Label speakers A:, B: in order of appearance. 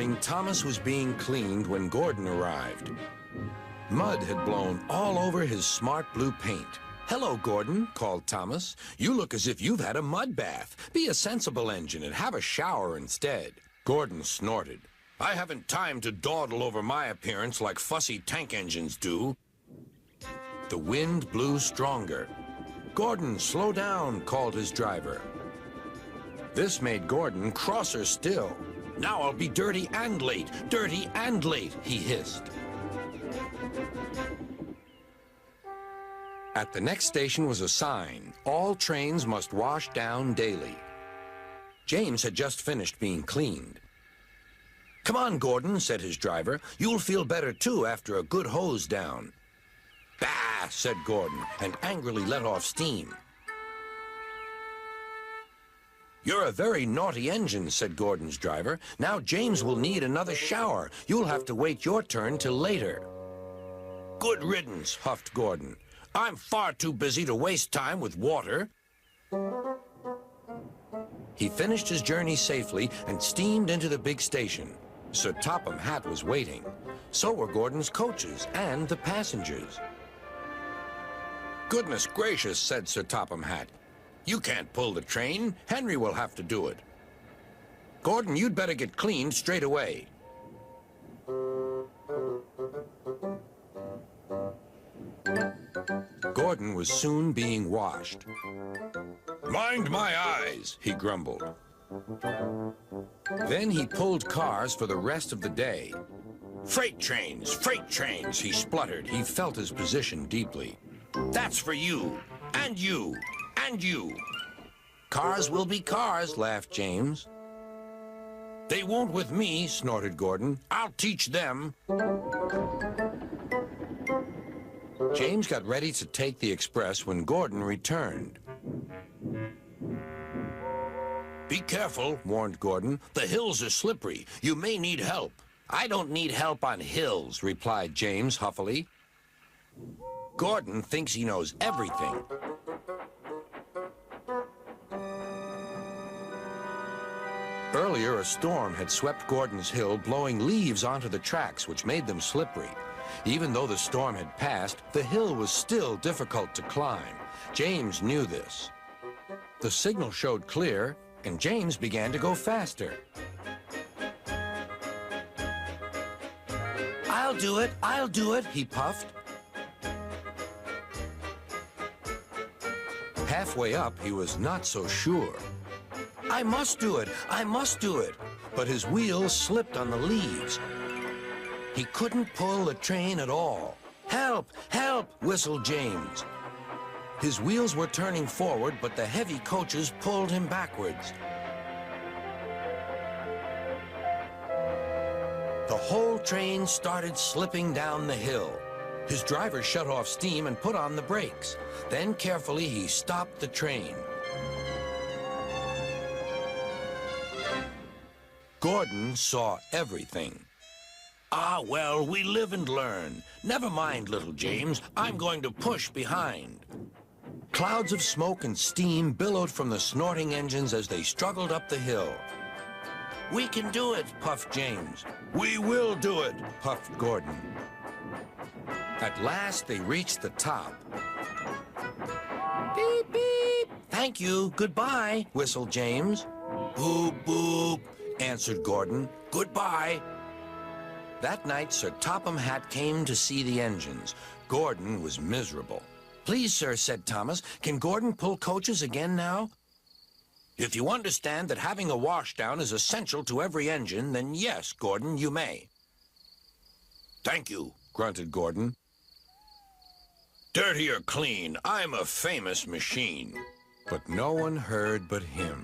A: morning, Thomas was being cleaned when Gordon arrived. Mud had blown all over his smart blue paint. "Hello, Gordon," called Thomas. "You look as if you've had a mud bath. Be a sensible engine and have a shower instead." Gordon snorted. "I haven't time to dawdle over my appearance like fussy tank engines do." The wind blew stronger. "Gordon, slow down," called his driver. This made Gordon crosser still. "Now I'll be dirty and late, he hissed. At the next station was a sign. All trains must wash down daily. James had just finished being cleaned. "Come on, Gordon," said his driver. "You'll feel better, too, after a good hose down." "Bah," said Gordon, and angrily let off steam. "You're a very naughty engine," said Gordon's driver. "Now James will need another shower. You'll have to wait your turn till later." "Good riddance," huffed Gordon. "I'm far too busy to waste time with water." He finished his journey safely and steamed into the big station. Sir Topham Hatt was waiting. So were Gordon's coaches and the passengers. "Goodness gracious," said Sir Topham Hatt. "You can't pull the train. Henry will have to do it. Gordon, you'd better get cleaned straight away." Gordon was soon being washed. "Mind my eyes," he grumbled. Then he pulled cars for the rest of the day. Freight trains, he spluttered. He felt his position deeply. "That's for you, and you, and you." "Cars will be cars," laughed James. "They won't with me," snorted Gordon. "I'll teach them." James got ready to take the express when Gordon returned. "Be careful," warned Gordon. "The hills are slippery. You may need help." "I don't need help on hills," replied James huffily. Gordon thinks he knows everything. Earlier, a storm had swept Gordon's hill, blowing leaves onto the tracks, which made them slippery. Even though the storm had passed, the hill was still difficult to climb. James knew this. The signal showed clear, and James began to go faster. I'll do it, he puffed. Halfway up, he was not so sure. I must do it. But his wheels slipped on the leaves. He couldn't pull the train at all. Help, whistled James. His wheels were turning forward, but the heavy coaches pulled him backwards. The whole train started slipping down the hill. His driver shut off steam and put on the brakes. Then carefully he stopped the train. Gordon saw everything. "Ah, well, we live and learn. Never mind, little James. I'm going to push behind." Clouds of smoke and steam billowed from the snorting engines as they struggled up the hill. "We can do it," puffed James. "We will do it," puffed Gordon. At last, they reached the top. "Beep, beep. Thank you. Goodbye," whistled James. "Boop, boop," answered Gordon. "Goodbye." That night, Sir Topham Hatt came to see the engines. Gordon was miserable. "Please, sir," said Thomas, "can Gordon pull coaches again now?" "If you understand that having a washdown is essential to every engine, then yes, Gordon, you may." "Thank you," grunted Gordon. "Dirty or clean, I'm a famous machine." But no one heard but him.